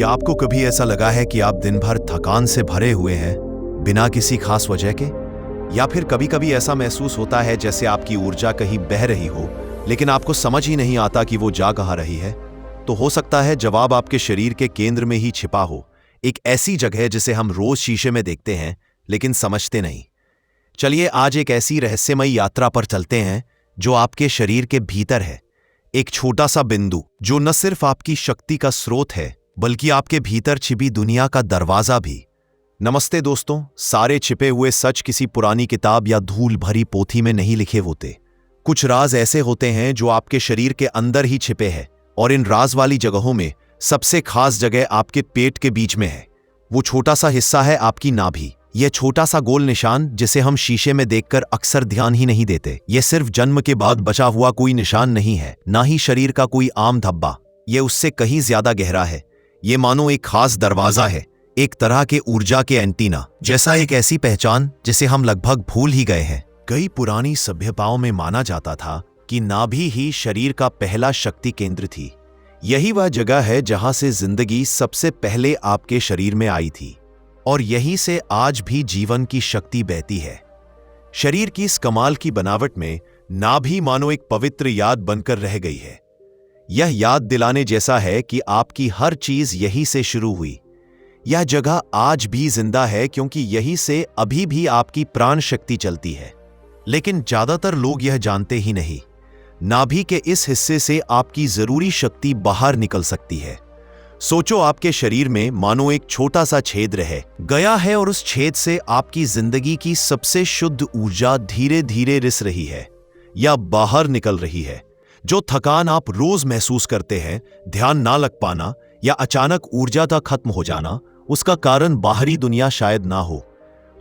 क्या आपको कभी ऐसा लगा है कि आप दिन भर थकान से भरे हुए हैं, बिना किसी खास वजह के? या फिर कभी कभी ऐसा महसूस होता है जैसे आपकी ऊर्जा कहीं बह रही हो, लेकिन आपको समझ ही नहीं आता कि वो जा कहाँ रही है? तो हो सकता है जवाब आपके शरीर के केंद्र में ही छिपा हो, एक ऐसी जगह जिसे हम रोज शीशे में देखते हैं लेकिन समझते नहीं। चलिए आज एक ऐसी रहस्यमयी यात्रा पर चलते हैं जो आपके शरीर के भीतर है, एक छोटा सा बिंदु जो न सिर्फ आपकी शक्ति का स्रोत है बल्कि आपके भीतर छिपी दुनिया का दरवाजा भी। नमस्ते दोस्तों, सारे छिपे हुए सच किसी पुरानी किताब या धूल भरी पोथी में नहीं लिखे होते। कुछ राज ऐसे होते हैं जो आपके शरीर के अंदर ही छिपे हैं, और इन राज वाली जगहों में सबसे खास जगह आपके पेट के बीच में है। वो छोटा सा हिस्सा है आपकी नाभि। यह छोटा सा गोल निशान जिसे हम शीशे में देखकर अक्सर ध्यान ही नहीं देते। यह सिर्फ जन्म के बाद बचा हुआ कोई निशान नहीं है, ना ही शरीर का कोई आम धब्बा। यह उससे कहीं ज्यादा गहरा है। ये मानो एक खास दरवाजा है, एक तरह के ऊर्जा के एंटीना जैसा, एक ऐसी पहचान जिसे हम लगभग भूल ही गए हैं। कई पुरानी सभ्यताओं में माना जाता था कि नाभि ही शरीर का पहला शक्ति केंद्र थी। यही वह जगह है जहां से जिंदगी सबसे पहले आपके शरीर में आई थी, और यहीं से आज भी जीवन की शक्ति बहती है। शरीर की इस कमाल की बनावट में नाभि मानो एक पवित्र याद बनकर रह गई है। यह याद दिलाने जैसा है कि आपकी हर चीज यहीं से शुरू हुई। यह जगह आज भी जिंदा है क्योंकि यहीं से अभी भी आपकी प्राण शक्ति चलती है। लेकिन ज्यादातर लोग यह जानते ही नहीं, नाभि के इस हिस्से से आपकी जरूरी शक्ति बाहर निकल सकती है। सोचो, आपके शरीर में मानो एक छोटा सा छेद रह गया है और उस छेद से आपकी जिंदगी की सबसे शुद्ध ऊर्जा धीरे धीरे रिस रही है या बाहर निकल रही है। जो थकान आप रोज महसूस करते हैं, ध्यान ना लग पाना या अचानक ऊर्जा का खत्म हो जाना, उसका कारण बाहरी दुनिया शायद ना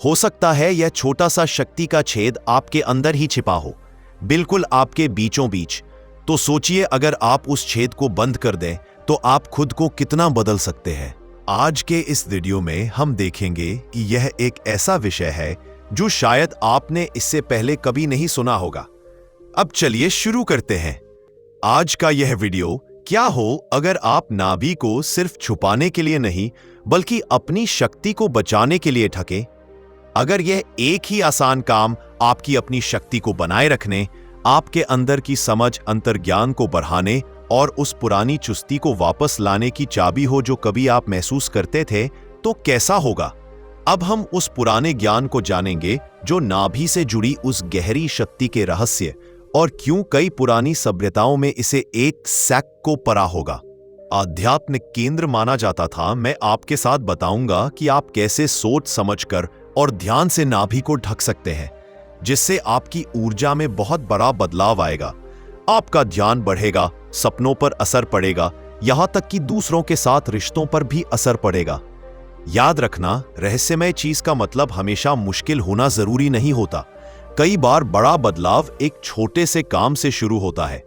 हो सकता है यह छोटा सा शक्ति का छेद आपके अंदर ही छिपा हो, बिल्कुल आपके बीचों बीच। तो सोचिए, अगर आप उस छेद को बंद कर दें तो आप खुद को कितना बदल सकते हैं। आज के इस वीडियो में हम देखेंगे कि यह एक ऐसा विषय है जो शायद आपने इससे पहले कभी नहीं सुना होगा। अब चलिए शुरू करते हैं आज का यह वीडियो। क्या हो अगर आप नाभि को सिर्फ छुपाने के लिए नहीं बल्कि अपनी शक्ति को बचाने के लिए ठके? अगर यह एक ही आसान काम आपकी अपनी शक्ति को बनाए रखने, आपके अंदर की समझ, अंतर्ज्ञान को बढ़ाने और उस पुरानी चुस्ती को वापस लाने की चाबी हो जो कभी आप महसूस करते थे, तो कैसा होगा? अब हम उस पुराने ज्ञान को जानेंगे जो नाभि से जुड़ी उस गहरी शक्ति के रहस्य और क्यों कई पुरानी सभ्यताओं में इसे एक सैक को परा होगा। आध्यात्मिक केंद्र माना जाता था। मैं आपके साथ बताऊंगा कि आप कैसे सोच समझकर और ध्यान से नाभि को ढक सकते हैं, जिससे आपकी ऊर्जा में बहुत बड़ा बदलाव आएगा। आपका ध्यान बढ़ेगा, सपनों पर असर पड़ेगा, यहां तक कि दूसरों के साथ रिश्तों पर भी असर पड़ेगा। याद रखना, रहस्यमय चीज का मतलब हमेशा मुश्किल होना जरूरी नहीं होता। कई बार बड़ा बदलाव एक छोटे से काम से शुरू होता है।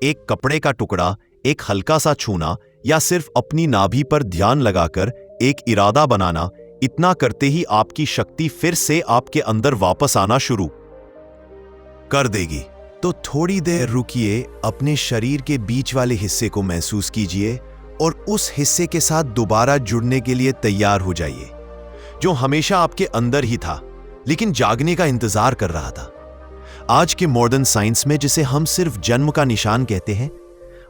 एक कपड़े का टुकड़ा, एक हल्का सा छूना या सिर्फ अपनी नाभि पर ध्यान लगाकर एक इरादा बनाना, इतना करते ही आपकी शक्ति फिर से आपके अंदर वापस आना शुरू कर देगी। तो थोड़ी देर रुकिए, अपने शरीर के बीच वाले हिस्से को महसूस कीजिए और उस हिस्से के साथ दोबारा जुड़ने के लिए तैयार हो जाइए, जो हमेशा आपके अंदर ही था लेकिन जागने का इंतजार कर रहा था। आज के मॉडर्न साइंस में जिसे हम सिर्फ जन्म का निशान कहते हैं,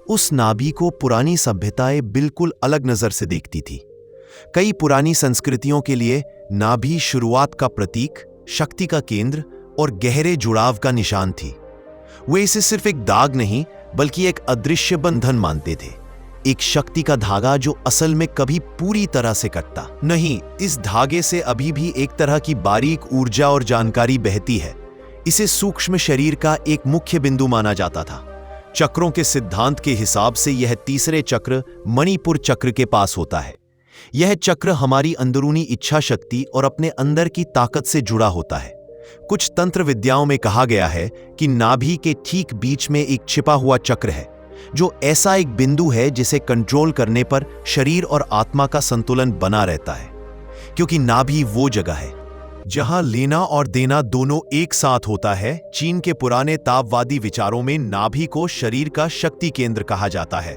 उस नाभि को पुरानी सभ्यताएं बिल्कुल अलग नजर से देखती थी। कई पुरानी संस्कृतियों के लिए नाभि शुरुआत का प्रतीक, शक्ति का केंद्र और गहरे जुड़ाव का निशान थी। वे इसे सिर्फ एक दाग नहीं बल्कि एक अदृश्य बंधन मानते थे, एक शक्ति का धागा जो असल में कभी पूरी तरह से कटता नहीं। इस धागे से अभी भी एक तरह की बारीक ऊर्जा और जानकारी बहती है। इसे सूक्ष्म शरीर का एक मुख्य बिंदु माना जाता था। चक्रों के सिद्धांत के हिसाब से यह तीसरे चक्र, मणिपुर चक्र के पास होता है। यह चक्र हमारी अंदरूनी इच्छा शक्ति और अपने अंदर की ताकत से जुड़ा होता है। कुछ तंत्र विद्याओं में कहा गया है कि नाभि के ठीक बीच में एक छिपा हुआ चक्र है, जो ऐसा एक बिंदु है जिसे कंट्रोल करने पर शरीर और आत्मा का संतुलन बना रहता है। क्योंकि नाभि वो जगह है जहां लेना और देना दोनों एक साथ होता है। चीन के पुराने ताववादी विचारों में नाभि को शरीर का शक्ति केंद्र कहा जाता है।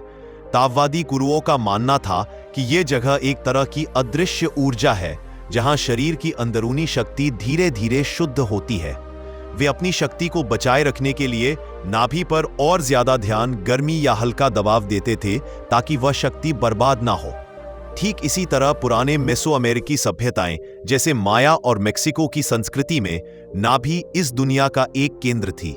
ताववादी गुरुओं का मानना था कि यह जगह एक तरह की अदृश्य ऊर्जा है जहां शरीर की अंदरूनी शक्ति धीरे धीरे शुद्ध होती है। वे अपनी शक्ति को बचाए रखने के लिए नाभि पर और ज्यादा ध्यान, गर्मी या हल्का दबाव देते थे ताकि वह शक्ति बर्बाद ना हो। ठीक इसी तरह पुराने मेसो अमेरिकी सभ्यताएं जैसे माया और मेक्सिको की संस्कृति में नाभि इस दुनिया का एक केंद्र थी।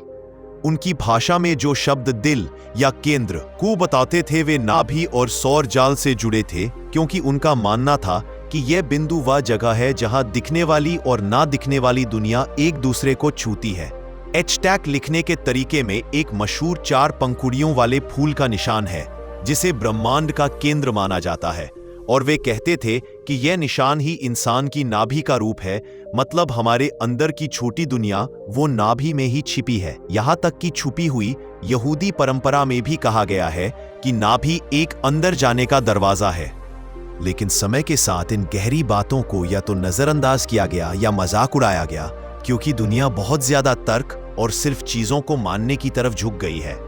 उनकी भाषा में जो शब्द दिल या केंद्र को बताते थे वे नाभि और सौर जाल से जुड़े थे, क्योंकि उनका मानना था कि यह बिंदु वह जगह है जहां दिखने वाली और ना दिखने वाली दुनिया एक दूसरे को छूती है। एचटैक लिखने के तरीके में एक मशहूर 4 पंखुड़ियों वाले फूल का निशान है जिसे ब्रह्मांड का केंद्र माना जाता है, और वे कहते थे कि यह निशान ही इंसान की नाभि का रूप है, मतलब हमारे अंदर की छोटी दुनिया वो नाभि में ही छिपी है। यहां तक कि छुपी हुई यहूदी परंपरा में भी कहा गया है कि नाभि एक अंदर जाने का दरवाजा है। लेकिन समय के साथ इन गहरी बातों को या तो नजरअंदाज किया गया या मजाक उड़ाया गया, क्योंकि दुनिया बहुत ज्यादा तर्क और सिर्फ चीजों को मानने की तरफ झुक गई है।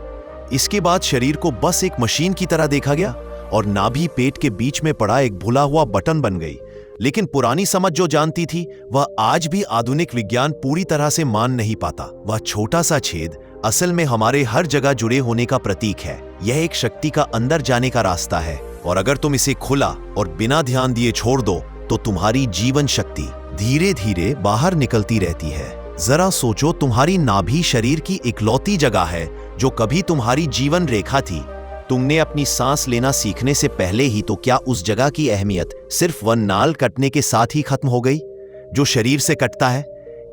इसके बाद शरीर को बस एक मशीन की तरह देखा गया और नाभि पेट के बीच में पड़ा एक भुला हुआ बटन बन गई। लेकिन पुरानी समझ जो जानती थी वह आज भी आधुनिक विज्ञान पूरी तरह से मान नहीं पाता। वह छोटा सा छेद असल में हमारे हर जगह जुड़े होने का प्रतीक है। यह एक शक्ति का अंदर जाने का रास्ता है, और अगर तुम इसे खुला और बिना ध्यान दिए छोड़ दो तो तुम्हारी जीवन शक्ति धीरे धीरे बाहर निकलती रहती है। जरा सोचो, तुम्हारी नाभि शरीर की इकलौती जगह है जो कभी तुम्हारी जीवन रेखा थी। तुमने अपनी सांस लेना सीखने से पहले ही तो क्या उस जगह की अहमियत सिर्फ वह नाल कटने के साथ ही खत्म हो गई जो शरीर से कटता है?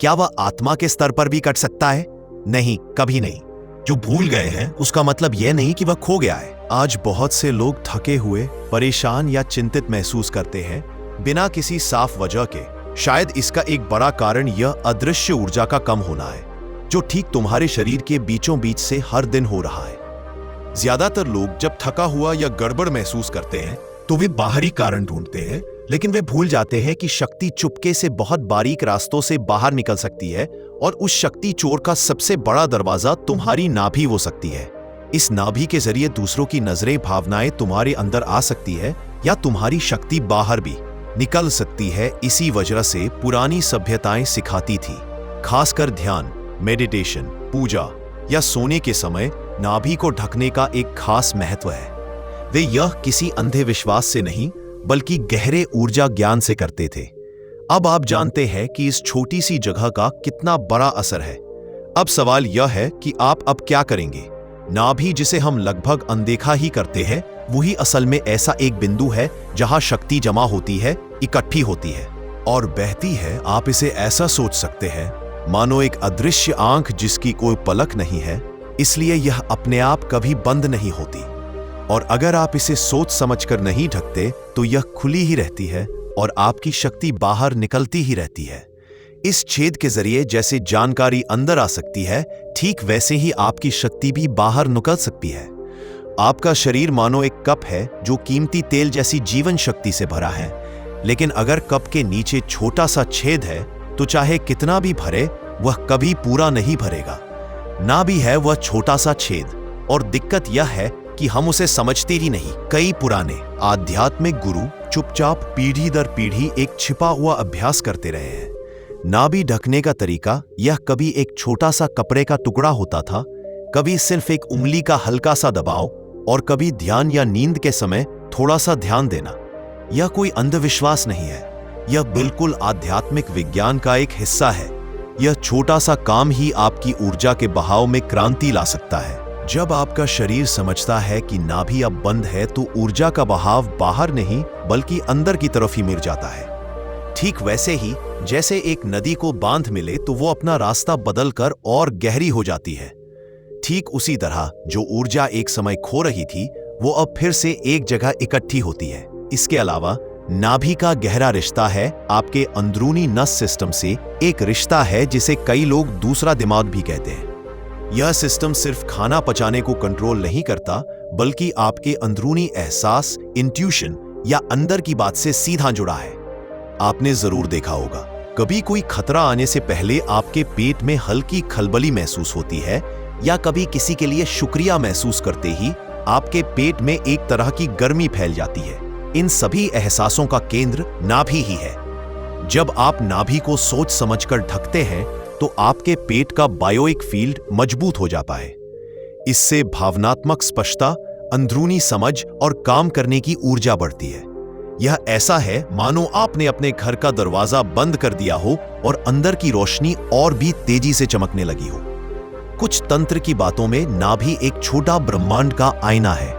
क्या वह आत्मा के स्तर पर भी कट सकता है? नहीं, कभी नहीं। जो भूल गए हैं उसका मतलब यह नहीं कि वह खो गया है। आज बहुत से लोग थके हुए, परेशान या चिंतित महसूस करते हैं बिना किसी साफ वजह के। शायद इसका एक बड़ा कारण यह अदृश्य ऊर्जा का कम होना है जो ठीक तुम्हारे शरीर के बीचों बीच से हर दिन हो रहा है। ज्यादातर लोग जब थका हुआ या गड़बड़ महसूस करते हैं तो वे बाहरी कारण ढूंढते हैं, लेकिन वे भूल जाते हैं कि शक्ति चुपके से बहुत बारीक रास्तों से बाहर निकल सकती है, और उस शक्ति चोर का सबसे बड़ा दरवाजा तुम्हारी नाभि हो सकती है। इस नाभि के जरिए दूसरों की नजरें, भावनाएं तुम्हारे अंदर आ सकती है या तुम्हारी शक्ति बाहर भी निकल सकती है। इसी वजह से पुरानी सभ्यताएं सिखाती थी, खासकर ध्यान, मेडिटेशन, पूजा या सोने के समय नाभि को ढकने का एक खास महत्व है। वे यह किसी अंधे विश्वास से नहीं बल्कि गहरे ऊर्जा ज्ञान से करते थे। अब आप जानते हैं कि इस छोटी सी जगह का कितना बड़ा असर है। अब सवाल यह है कि आप अब क्या करेंगे। नाभि, जिसे हम लगभग अनदेखा ही करते हैं, वही असल में ऐसा एक बिंदु है जहां शक्ति जमा होती है, इकट्ठी होती है और बहती है। आप इसे ऐसा सोच सकते हैं मानो एक अदृश्य आंख जिसकी कोई पलक नहीं है, इसलिए यह अपने आप कभी बंद नहीं होती। और अगर आप इसे सोच समझकर नहीं ढकते तो यह खुली ही रहती है और आपकी शक्ति बाहर निकलती ही रहती है। इस छेद के जरिए जैसे जानकारी अंदर आ सकती है, ठीक वैसे ही आपकी शक्ति भी बाहर निकल सकती है। आपका शरीर मानो एक कप है जो कीमती तेल जैसी जीवन शक्ति से भरा है, लेकिन अगर कप के नीचे छोटा सा छेद है तो चाहे कितना भी भरे वह कभी पूरा नहीं भरेगा। ना भी है वह छोटा सा छेद, और दिक्कत यह है कि हम उसे समझते ही नहीं। कई पुराने आध्यात्मिक गुरु चुपचाप पीढ़ी दर पीढ़ी एक छिपा हुआ अभ्यास करते रहे हैं। नाभि ढकने का तरीका यह कभी एक छोटा सा कपड़े का टुकड़ा होता था, कभी सिर्फ एक उंगली का हल्का सा दबाव, और कभी ध्यान या नींद के समय थोड़ा सा ध्यान देना। यह कोई अंधविश्वास नहीं है, यह बिल्कुल आध्यात्मिक विज्ञान का एक हिस्सा है। यह छोटा सा काम ही आपकी ऊर्जा के बहाव में क्रांति ला सकता है। जब आपका शरीर समझता है कि नाभि अब बंद है तो ऊर्जा का बहाव बाहर नहीं बल्कि अंदर की तरफ ही मिल जाता है। ठीक वैसे ही जैसे एक नदी को बांध मिले तो वो अपना रास्ता बदलकर और गहरी हो जाती है, ठीक उसी तरह जो ऊर्जा एक समय खो रही थी वो अब फिर से एक जगह इकट्ठी होती है। इसके अलावा नाभि का गहरा रिश्ता है आपके अंदरूनी नस सिस्टम से, एक रिश्ता है जिसे कई लोग दूसरा दिमाग भी कहते हैं। यह सिस्टम सिर्फ खाना पचाने को कंट्रोल नहीं करता बल्कि आपके अंदरूनी एहसास, इंट्यूशन या अंदर की बात से सीधा जुड़ा है। आपने जरूर देखा होगा, कभी कोई खतरा आने से पहले आपके पेट में हल्की खलबली महसूस होती है, या कभी किसी के लिए शुक्रिया महसूस करते ही आपके पेट में एक तरह की गर्मी फैल जाती है। इन सभी एहसासों का केंद्र नाभि ही है। जब आप नाभि को सोच समझकर ढकते हैं तो आपके पेट का बायोइक फील्ड मजबूत हो जाता है। इससे भावनात्मक स्पष्टता, अंदरूनी समझ और काम करने की ऊर्जा बढ़ती है। यह ऐसा है मानो आपने अपने घर का दरवाजा बंद कर दिया हो और अंदर की रोशनी और भी तेजी से चमकने लगी हो। कुछ तंत्र की बातों में नाभि एक छोटा ब्रह्मांड का आईना है।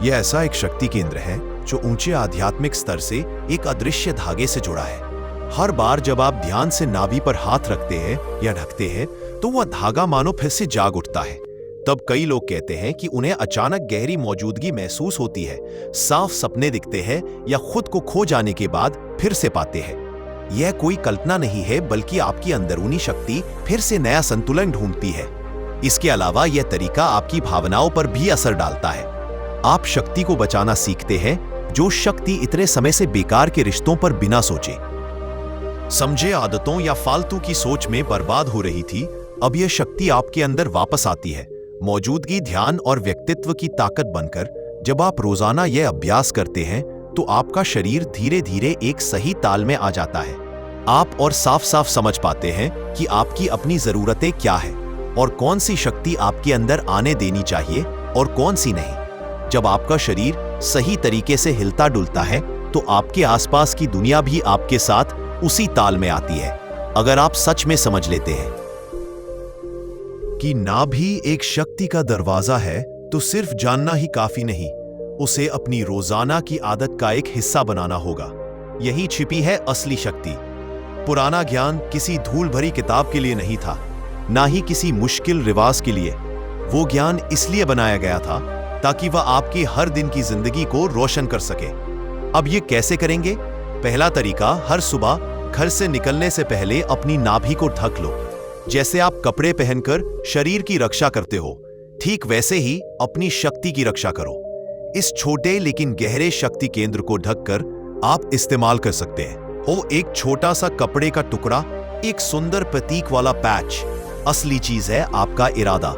यह ऐसा एक शक्ति केंद्र है जो ऊंचे आध्यात्मिक स्तर से एक अदृश्य धागे से जुड़ा है। हर बार जब आप ध्यान से नाभि पर हाथ रखते हैं या ढकते हैं तो वह धागा मानो फिर से जाग उठता है। तब कई लोग कहते हैं कि उन्हें अचानक गहरी मौजूदगी महसूस होती है, साफ सपने दिखते हैं या खुद को खो जाने के बाद फिर से पाते हैं। यह कोई कल्पना नहीं है बल्कि आपकी अंदरूनी शक्ति फिर से नया संतुलन ढूंढती है। इसके अलावा यह तरीका आपकी भावनाओं पर भी असर डालता है। आप शक्ति को बचाना सीखते हैं, जो शक्ति इतने समय से बेकार के रिश्तों पर बिना सोचे समझे आदतों या फालतू की सोच में बर्बाद हो रही थी, अब यह शक्ति आपके अंदर वापस आती है, मौजूदगी, ध्यान और व्यक्तित्व की ताकत बनकर। जब आप रोजाना यह अभ्यास करते हैं तो आपका शरीर धीरे धीरे एक सही ताल में आ जाता है। आप और साफ साफ समझ पाते हैं कि आपकी अपनी जरूरतें क्या है और कौन सी शक्ति आपके अंदर आने देनी चाहिए और कौन सी नहीं। जब आपका शरीर सही तरीके से हिलता डुलता है तो आपके आसपास की दुनिया भी आपके साथ उसी ताल में आती है। अगर आप सच में समझ लेते हैं कि नाभि एक शक्ति का दरवाजा है तो सिर्फ जानना ही काफी नहीं, उसे अपनी रोजाना की आदत का एक हिस्सा बनाना होगा। यही छिपी है असली शक्ति। पुराना ज्ञान किसी धूल भरी किताब के लिए नहीं था, ना ही किसी मुश्किल रिवाज के लिए। वो ज्ञान इसलिए बनाया गया था ताकि वह आपकी हर दिन की जिंदगी को रोशन कर सके। अब ये कैसे करेंगे? पहला तरीका, हर सुबह घर से निकलने से पहले अपनी नाभि को ढक लो। जैसे आप कपड़े पहनकर शरीर की रक्षा करते हो, ठीक वैसे ही अपनी शक्ति की रक्षा करो। इस छोटे लेकिन गहरे शक्ति केंद्र को ढककर आप इस्तेमाल कर सकते हैं। हो एक छोटा सा कपड़े का टुकड़ा, एक सुंदर प्रतीक वाला पैच, असली चीज है आपका इरादा।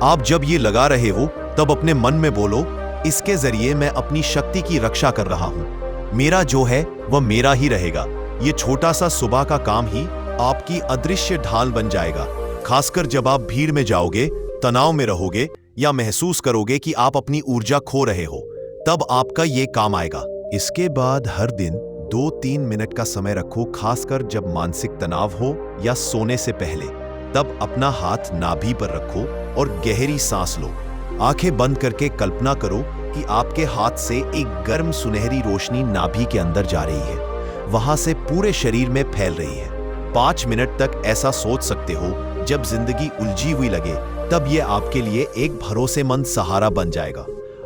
आप जब ये लगा रहे हो तब अपने मन में बोलो, इसके जरिए मैं अपनी शक्ति की रक्षा कर रहा हूं। मेरा जो है वह मेरा ही रहेगा। ये छोटा सा सुबह का काम ही आपकी अदृश्य ढाल बन जाएगा। खासकर जब आप भीड़ में जाओगे, तनाव में रहोगे या महसूस करोगे कि आप अपनी ऊर्जा खो रहे हो, तब आपका ये काम आएगा। इसके बाद हर दिन 2-3 मिनट का समय रखो, खासकर जब मानसिक तनाव हो या सोने से पहले। तब अपना हाथ नाभि पर रखो और गहरी सांस लो। आंखें बंद करके कल्पना करो कि आपके हाथ से एक गर्म सुनहरी रोशनी नाभि के अंदर जा रही है, वहां से पूरे शरीर में फैल रही है। 5 मिनट तक ऐसा सोच सकते हो। जब जिंदगी उलझी हुई लगे तब यह आपके लिए एक भरोसेमंद सहारा बन जाएगा।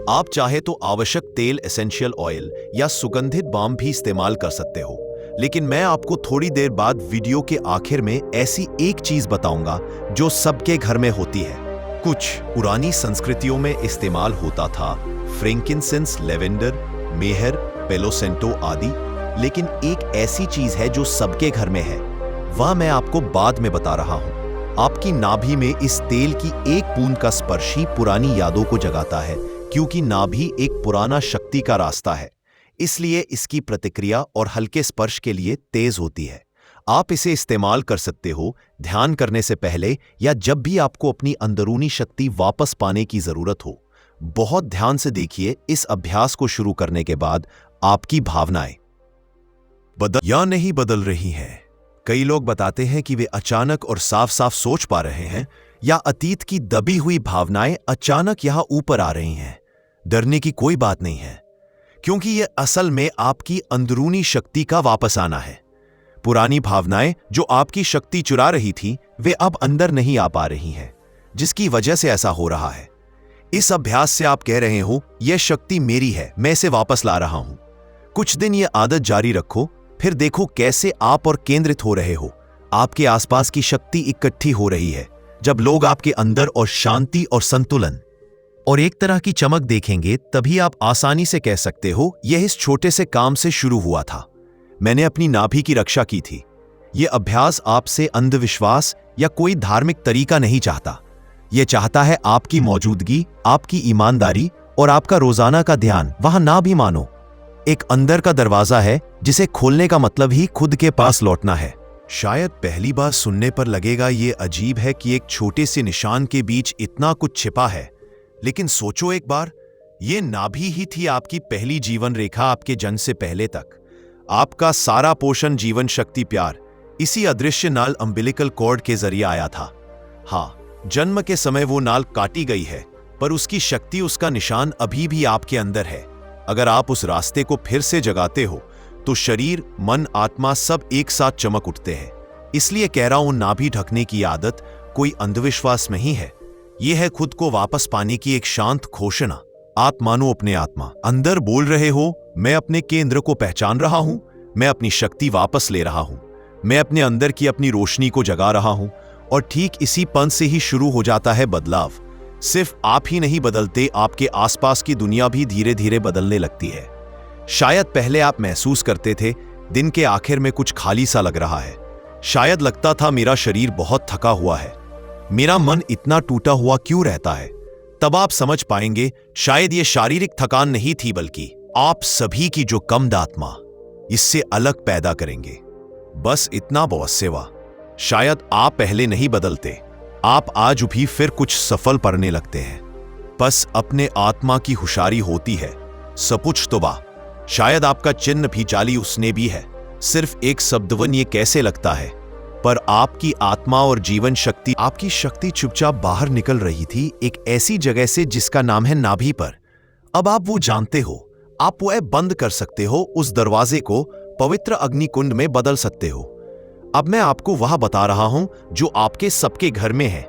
आप चाहे तो आवश्यक तेल, एसेंशियल ऑयल या सुगंधित बाम भी इस्तेमाल कर सकते हो, लेकिन मैं आपको थोड़ी देर बाद वीडियो के आखिर में ऐसी एक चीज बताऊंगा जो सबके घर में होती है। कुछ पुरानी संस्कृतियों में इस्तेमाल होता था, फ्रैंकिनसेंस, लेवेंडर, मेहर, पेलोसेंटो आदि, लेकिन एक ऐसी चीज है जो सबके घर में है, वह मैं आपको बाद में बता रहा हूं। आपकी नाभि में इस तेल की एक बूंद का स्पर्श ही पुरानी यादों को जगाता है, क्योंकि नाभि एक पुराना शक्ति का रास्ता है, इसलिए इसकी प्रतिक्रिया और हल्के स्पर्श के लिए तेज होती है। आप इसे इस्तेमाल कर सकते हो ध्यान करने से पहले या जब भी आपको अपनी अंदरूनी शक्ति वापस पाने की जरूरत हो। बहुत ध्यान से देखिए, इस अभ्यास को शुरू करने के बाद आपकी भावनाएं बदल या नहीं बदल रही हैं। कई लोग बताते हैं कि वे अचानक और साफ साफ सोच पा रहे हैं, या अतीत की दबी हुई भावनाएं अचानक यहां ऊपर आ रही हैं। डरने की कोई बात नहीं है, क्योंकि यह असल में आपकी अंदरूनी शक्ति का वापस आना है। पुरानी भावनाएं जो आपकी शक्ति चुरा रही थी, वे अब अंदर नहीं आ पा रही हैं, जिसकी वजह से ऐसा हो रहा है। इस अभ्यास से आप कह रहे हो, यह शक्ति मेरी है, मैं इसे वापस ला रहा हूं। कुछ दिन यह आदत जारी रखो, फिर देखो कैसे आप और केंद्रित हो रहे हो। आपके आसपास की शक्ति इकट्ठी हो रही है। जब लोग आपके अंदर और शांति और संतुलन और एक तरह की चमक देखेंगे, तभी आप आसानी से कह सकते हो, यह इस छोटे से काम से शुरू हुआ था। मैंने अपनी नाभि की रक्षा की थी। यह अभ्यास आपसे अंधविश्वास या कोई धार्मिक तरीका नहीं चाहता। यह चाहता है आपकी मौजूदगी, आपकी ईमानदारी और आपका रोजाना का ध्यान वहां ना भी मानो। एक अंदर का दरवाजा है जिसे खोलने का मतलब ही खुद के पास लौटना है। शायद पहली बार सुनने पर लगेगा ये अजीब है कि एक छोटे से निशान के बीच इतना कुछ छिपा है, लेकिन सोचो एक बार, ये नाभि ही थी आपकी पहली जीवन रेखा। आपके जन्म से पहले तक आपका सारा पोषण, जीवन शक्ति, प्यार इसी अदृश्य नाल अम्बिलिकल कॉर्ड के जरिए आया था। हाँ, जन्म के समय वो नाल काटी गई है, पर उसकी शक्ति, उसका निशान अभी भी आपके अंदर है। अगर आप उस रास्ते को फिर से जगाते हो तो शरीर, मन, आत्मा सब एक साथ चमक उठते हैं। इसलिए कह रहा हूं, नाभि ढकने की आदत कोई अंधविश्वास नहीं है, यह है खुद को वापस पाने की एक शांत घोषणा। आप मानो अपने आत्मा अंदर बोल रहे हो, मैं अपने केंद्र को पहचान रहा हूं, मैं अपनी शक्ति वापस ले रहा हूं, मैं अपने अंदर की अपनी रोशनी को जगा रहा हूं। और ठीक इसी पल से ही शुरू हो जाता है बदलाव। सिर्फ आप ही नहीं बदलते, आपके आसपास की दुनिया भी धीरे धीरे बदलने लगती है। शायद पहले आप महसूस करते थे दिन के आखिर में कुछ खाली सा लग रहा है। शायद लगता था मेरा शरीर बहुत थका हुआ है, मेरा मन इतना टूटा हुआ क्यों रहता है। तब आप समझ पाएंगे, शायद ये शारीरिक थकान नहीं थी, बल्कि आप सभी की जो कम आत्मा इससे अलग पैदा करेंगे। बस इतना बहुत सेवा। शायद आप पहले नहीं बदलते, आप आज भी फिर कुछ सफल पढ़ने लगते हैं। बस अपने आत्मा की हुशारी होती है, सपुछ तो बा। शायद आपका चिन्ह भी जाली उसने भी है, सिर्फ एक शब्दवन ये कैसे लगता है, पर आपकी आत्मा और जीवन शक्ति, आपकी शक्ति चुपचाप बाहर निकल रही थी एक ऐसी जगह से जिसका नाम है नाभि पर। अब आप वो जानते हो, आप वो बंद कर सकते हो, उस दरवाजे को पवित्र अग्निकुंड में बदल सकते हो। अब मैं आपको वह बता रहा हूं जो आपके सबके घर में है।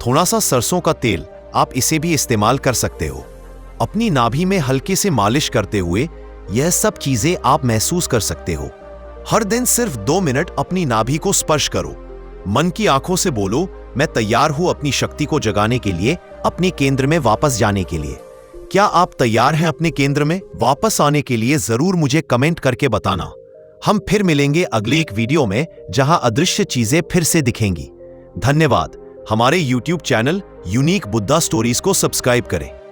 थोड़ा सा सरसों का तेल, आप इसे भी इस्तेमाल कर सकते हो। अपनी नाभि में हल्के से मालिश करते हुए यह सब चीजें आप महसूस कर सकते हो। हर दिन सिर्फ 2 मिनट अपनी नाभि को स्पर्श करो। मन की आंखों से बोलो, मैं तैयार हूं अपनी शक्ति को जगाने के लिए, अपने केंद्र में वापस जाने के लिए। क्या आप तैयार हैं अपने केंद्र में वापस आने के लिए? जरूर मुझे कमेंट करके बताना। हम फिर मिलेंगे अगली एक वीडियो में जहां अदृश्य चीजें फिर से दिखेंगी। धन्यवाद। हमारे YouTube channel unique Buddha stories को सब्सक्राइब करें।